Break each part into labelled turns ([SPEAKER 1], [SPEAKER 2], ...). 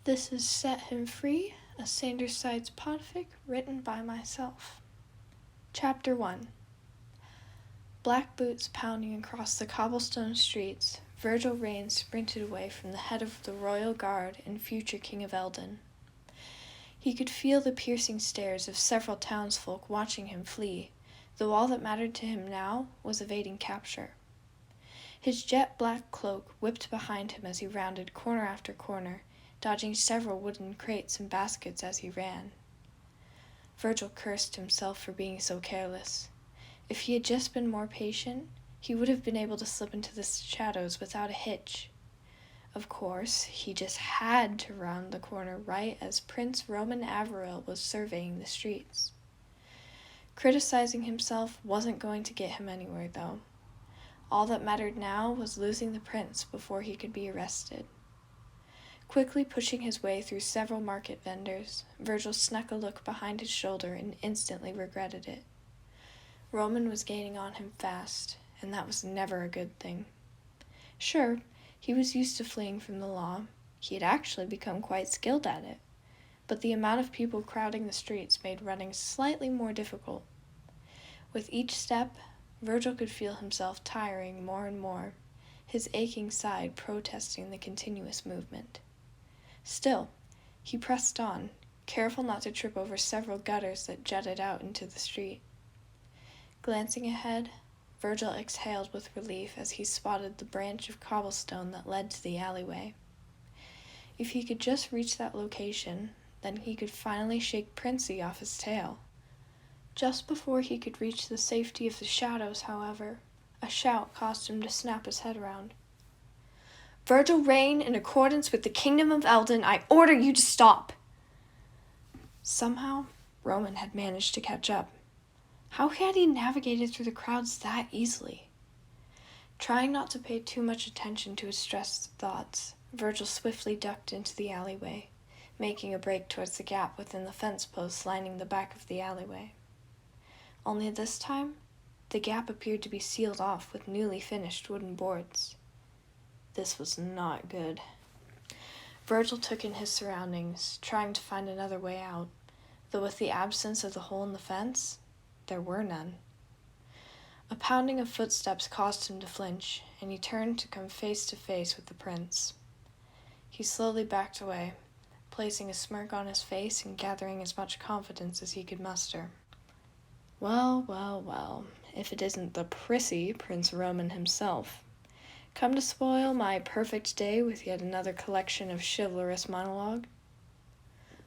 [SPEAKER 1] This is Set Him Free, a Sanderside's Podfic written by myself. Chapter 1. Black boots pounding across the cobblestone streets, Virgil Rain sprinted away from the head of the royal guard and future king of Elden. He could feel the piercing stares of several townsfolk watching him flee, though all that mattered to him now was evading capture. His jet-black cloak whipped behind him as he rounded corner after corner, dodging several wooden crates and baskets as he ran. Virgil cursed himself for being so careless. If he had just been more patient, he would have been able to slip into the shadows without a hitch. Of course, he just had to round the corner right as Prince Roman Averil was surveying the streets. Criticizing himself wasn't going to get him anywhere, though. All that mattered now was losing the prince before he could be arrested. Quickly pushing his way through several market vendors, Virgil snuck a look behind his shoulder and instantly regretted it. Roman was gaining on him fast, and that was never a good thing. Sure, he was used to fleeing from the law. He had actually become quite skilled at it, but the amount of people crowding the streets made running slightly more difficult. With each step, Virgil could feel himself tiring more and more, his aching side protesting the continuous movement. Still, he pressed on, careful not to trip over several gutters that jutted out into the street. Glancing ahead, Virgil exhaled with relief as he spotted the branch of cobblestone that led to the alleyway. If he could just reach that location, then he could finally shake Princey off his tail. Just before he could reach the safety of the shadows, however, a shout caused him to snap his head around. "Virgil Rain, in accordance with the Kingdom of Elden, I order you to stop!" Somehow, Roman had managed to catch up. How had he navigated through the crowds that easily? Trying not to pay too much attention to his stressed thoughts, Virgil swiftly ducked into the alleyway, making a break towards the gap within the fence posts lining the back of the alleyway. Only this time, the gap appeared to be sealed off with newly finished wooden boards. This was not good. Virgil took in his surroundings, trying to find another way out, though with the absence of the hole in the fence, there were none. A pounding of footsteps caused him to flinch, and he turned to come face to face with the prince. He slowly backed away, placing a smirk on his face and gathering as much confidence as he could muster. Well, if it isn't the prissy Prince Roman himself. Come to spoil my perfect day with yet another collection of chivalrous monologue?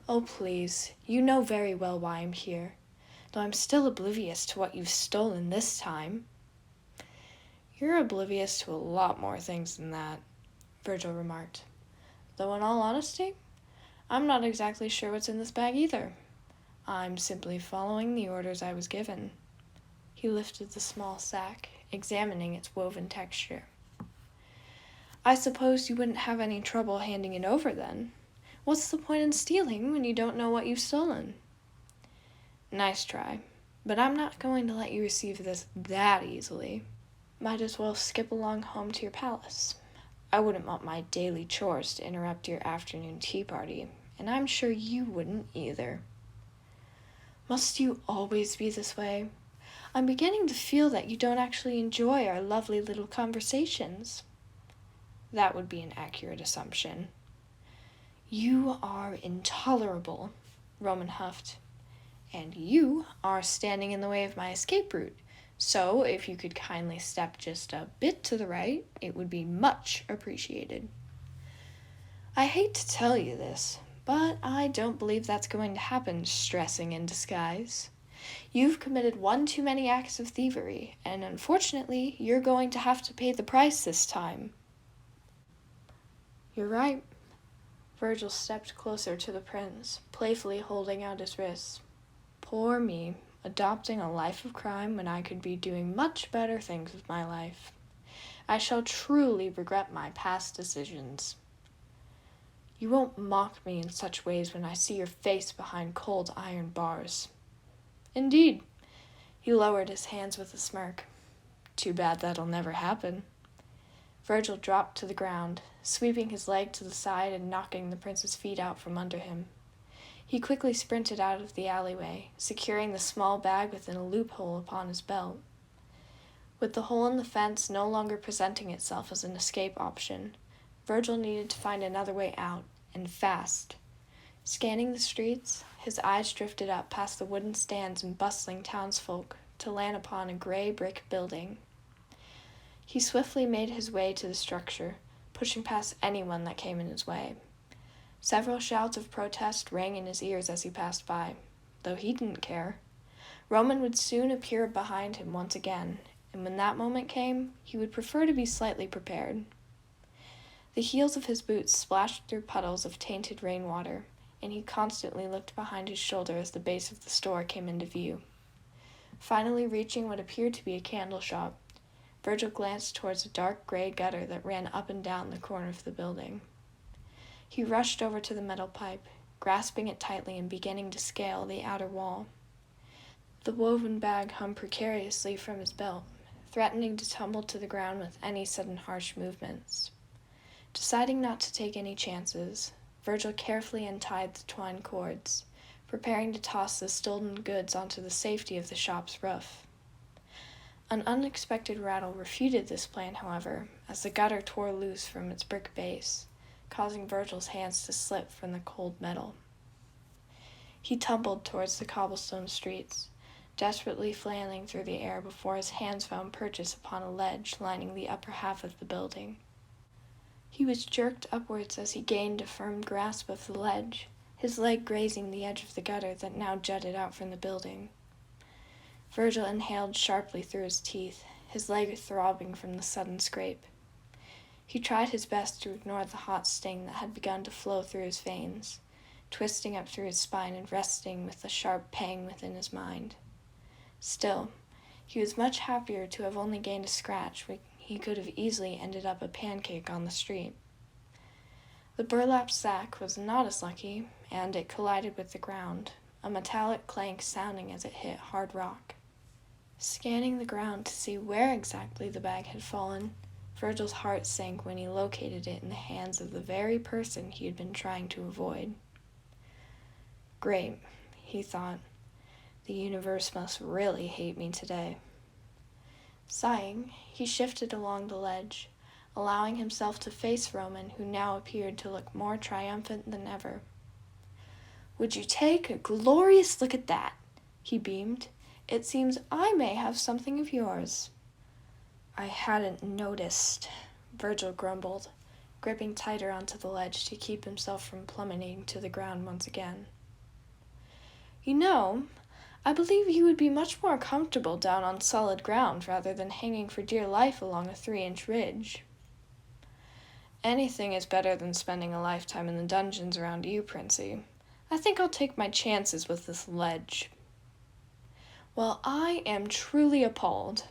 [SPEAKER 1] Oh, please, you know very well why I'm here, though I'm still oblivious to what you've stolen this time. You're oblivious to a lot more things than that, Virgil remarked. Though in all honesty, I'm not exactly sure what's in this bag either. I'm simply following the orders I was given. He lifted the small sack, examining its woven texture. I suppose you wouldn't have any trouble handing it over then. What's the point in stealing when you don't know what you've stolen? Nice try, but I'm not going to let you receive this that easily. Might as well skip along home to your palace. I wouldn't want my daily chores to interrupt your afternoon tea party, and I'm sure you wouldn't either. Must you always be this way? I'm beginning to feel that you don't actually enjoy our lovely little conversations. That would be an accurate assumption. You are intolerable, Roman huffed. And you are standing in the way of my escape route, so if you could kindly step just a bit to the right, it would be much appreciated. I hate to tell you this, but I don't believe that's going to happen, stressing in disguise. You've committed one too many acts of thievery, and unfortunately, you're going to have to pay the price this time. You're right. Virgil stepped closer to the prince, playfully holding out his wrists. Poor me, adopting a life of crime when I could be doing much better things with my life. I shall truly regret my past decisions. You won't mock me in such ways when I see your face behind cold iron bars. Indeed. He lowered his hands with a smirk. Too bad that'll never happen. Virgil dropped to the ground, sweeping his leg to the side and knocking the prince's feet out from under him. He quickly sprinted out of the alleyway, securing the small bag within a loophole upon his belt. With the hole in the fence no longer presenting itself as an escape option, Virgil needed to find another way out, and fast. Scanning the streets, his eyes drifted up past the wooden stands and bustling townsfolk to land upon a gray brick building. He swiftly made his way to the structure, pushing past anyone that came in his way. Several shouts of protest rang in his ears as he passed by, though he didn't care. Roman would soon appear behind him once again, and when that moment came, he would prefer to be slightly prepared. The heels of his boots splashed through puddles of tainted rainwater, and he constantly looked behind his shoulder as the base of the store came into view. Finally reaching what appeared to be a candle shop, Virgil glanced towards a dark gray gutter that ran up and down the corner of the building. He rushed over to the metal pipe, grasping it tightly and beginning to scale the outer wall. The woven bag hung precariously from his belt, threatening to tumble to the ground with any sudden harsh movements. Deciding not to take any chances, Virgil carefully untied the twine cords, preparing to toss the stolen goods onto the safety of the shop's roof. An unexpected rattle refuted this plan, however, as the gutter tore loose from its brick base, causing Virgil's hands to slip from the cold metal. He tumbled towards the cobblestone streets, desperately flailing through the air before his hands found purchase upon a ledge lining the upper half of the building. He was jerked upwards as he gained a firm grasp of the ledge, his leg grazing the edge of the gutter that now jutted out from the building. Virgil inhaled sharply through his teeth, his leg throbbing from the sudden scrape. He tried his best to ignore the hot sting that had begun to flow through his veins, twisting up through his spine and resting with a sharp pang within his mind. Still, he was much happier to have only gained a scratch when he could have easily ended up a pancake on the street. The burlap sack was not as lucky, and it collided with the ground, a metallic clank sounding as it hit hard rock. Scanning the ground to see where exactly the bag had fallen, Virgil's heart sank when he located it in the hands of the very person he had been trying to avoid. Great, he thought. The universe must really hate me today. Sighing, he shifted along the ledge, allowing himself to face Roman, who now appeared to look more triumphant than ever. "Would you take a glorious look at that?" he beamed. "It seems I may have something of yours." "I hadn't noticed," Virgil grumbled, gripping tighter onto the ledge to keep himself from plummeting to the ground once again. "You know, I believe you would be much more comfortable down on solid ground rather than hanging for dear life along a 3-inch ridge." "Anything is better than spending a lifetime in the dungeons around you, Princey. I think I'll take my chances with this ledge." "Well, I am truly appalled."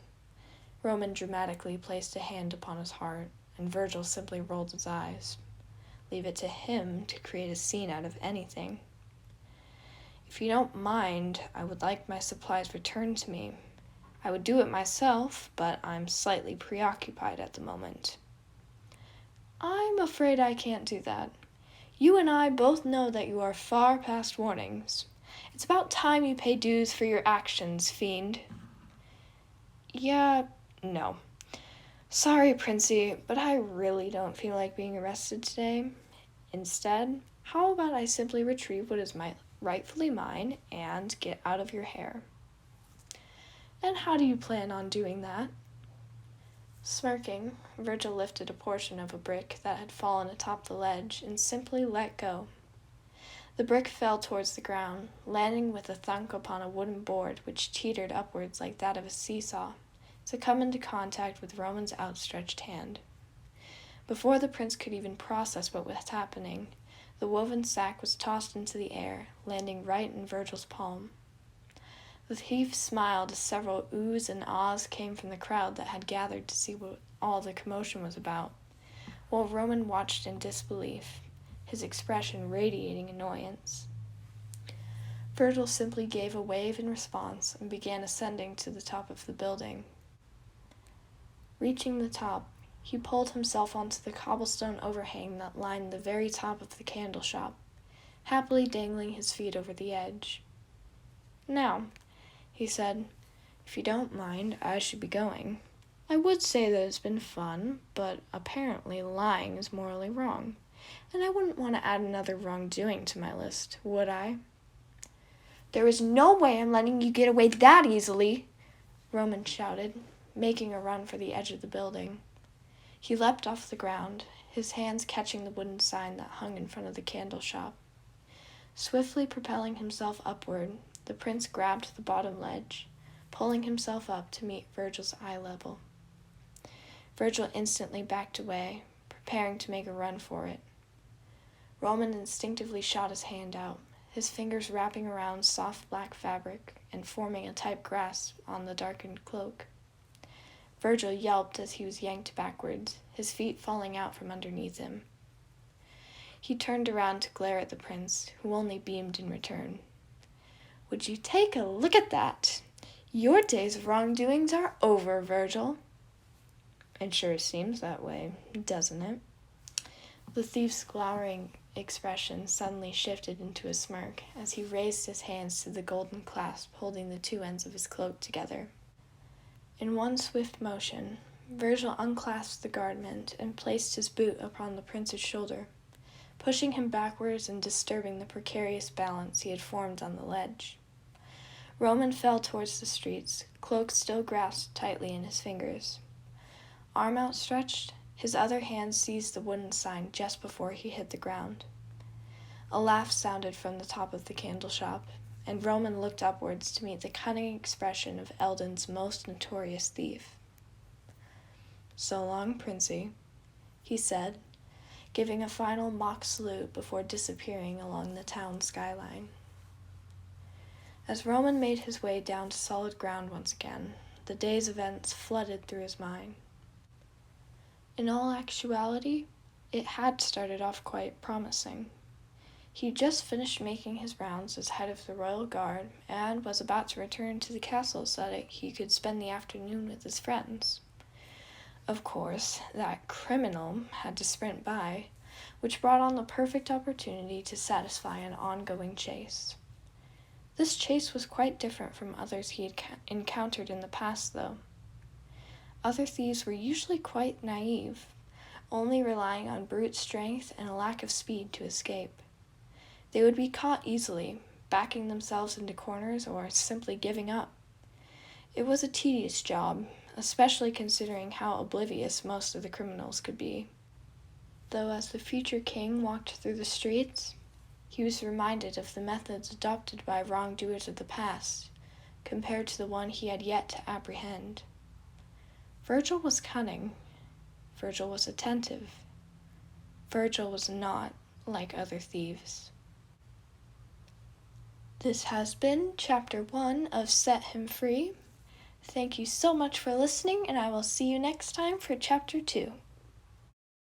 [SPEAKER 1] Roman dramatically placed a hand upon his heart, and Virgil simply rolled his eyes. Leave it to him to create a scene out of anything. "If you don't mind, I would like my supplies returned to me. I would do it myself, but I'm slightly preoccupied at the moment." "I'm afraid I can't do that. You and I both know that you are far past warnings. It's about time you pay dues for your actions, fiend." "Yeah, no. Sorry, Princey, but I really don't feel like being arrested today. Instead, how about I simply retrieve what is rightfully mine and get out of your hair?" "And how do you plan on doing that?" Smirking, Virgil lifted a portion of a brick that had fallen atop the ledge and simply let go. The brick fell towards the ground, landing with a thunk upon a wooden board which teetered upwards like that of a seesaw, to come into contact with Roman's outstretched hand. Before the prince could even process what was happening, the woven sack was tossed into the air, landing right in Virgil's palm. The thief smiled as several oohs and ahs came from the crowd that had gathered to see what all the commotion was about, while Roman watched in disbelief, his expression radiating annoyance. Virgil simply gave a wave in response and began ascending to the top of the building. Reaching the top, He pulled himself onto the cobblestone overhang that lined the very top of the candle shop, happily dangling his feet over the edge. "Now," he said, "if you don't mind, I should be going. I would say that it's been fun, but apparently lying is morally wrong, and I wouldn't want to add another wrongdoing to my list, would I?" "There is no way I'm letting you get away that easily," Roman shouted, making a run for the edge of the building. He leapt off the ground, his hands catching the wooden sign that hung in front of the candle shop. Swiftly propelling himself upward, the prince grabbed the bottom ledge, pulling himself up to meet Virgil's eye level. Virgil instantly backed away, preparing to make a run for it. Roman instinctively shot his hand out, his fingers wrapping around soft black fabric and forming a tight grasp on the darkened cloak. Virgil yelped as he was yanked backwards, his feet falling out from underneath him. He turned around to glare at the prince, who only beamed in return. "Would you take a look at that? Your days of wrongdoings are over, Virgil." "It sure seems that way, doesn't it?" The thief's glowering expression suddenly shifted into a smirk as he raised his hands to the golden clasp holding the two ends of his cloak together. In one swift motion, Virgil unclasped the garment and placed his boot upon the prince's shoulder, pushing him backwards and disturbing the precarious balance he had formed on the ledge. Roman fell towards the streets, cloak still grasped tightly in his fingers. Arm outstretched, his other hand seized the wooden sign just before he hit the ground. A laugh sounded from the top of the candle shop, and Roman looked upwards to meet the cunning expression of Elden's most notorious thief. "So long, Princey," he said, giving a final mock salute before disappearing along the town skyline. As Roman made his way down to solid ground once again, the day's events flooded through his mind. In all actuality, it had started off quite promising. He just finished making his rounds as head of the royal guard and was about to return to the castle so that he could spend the afternoon with his friends. Of course, that criminal had to sprint by, which brought on the perfect opportunity to satisfy an ongoing chase. This chase was quite different from others he had encountered in the past, though. Other thieves were usually quite naive, only relying on brute strength and a lack of speed to escape. They would be caught easily, backing themselves into corners or simply giving up. It was a tedious job, especially considering how oblivious most of the criminals could be. Though as the future king walked through the streets, he was reminded of the methods adopted by wrongdoers of the past, compared to the one he had yet to apprehend. Virgil was cunning. Virgil was attentive. Virgil was not like other thieves. This has been Chapter 1 of Set Him Free. Thank you so much for listening, and I will see you next time for Chapter 2.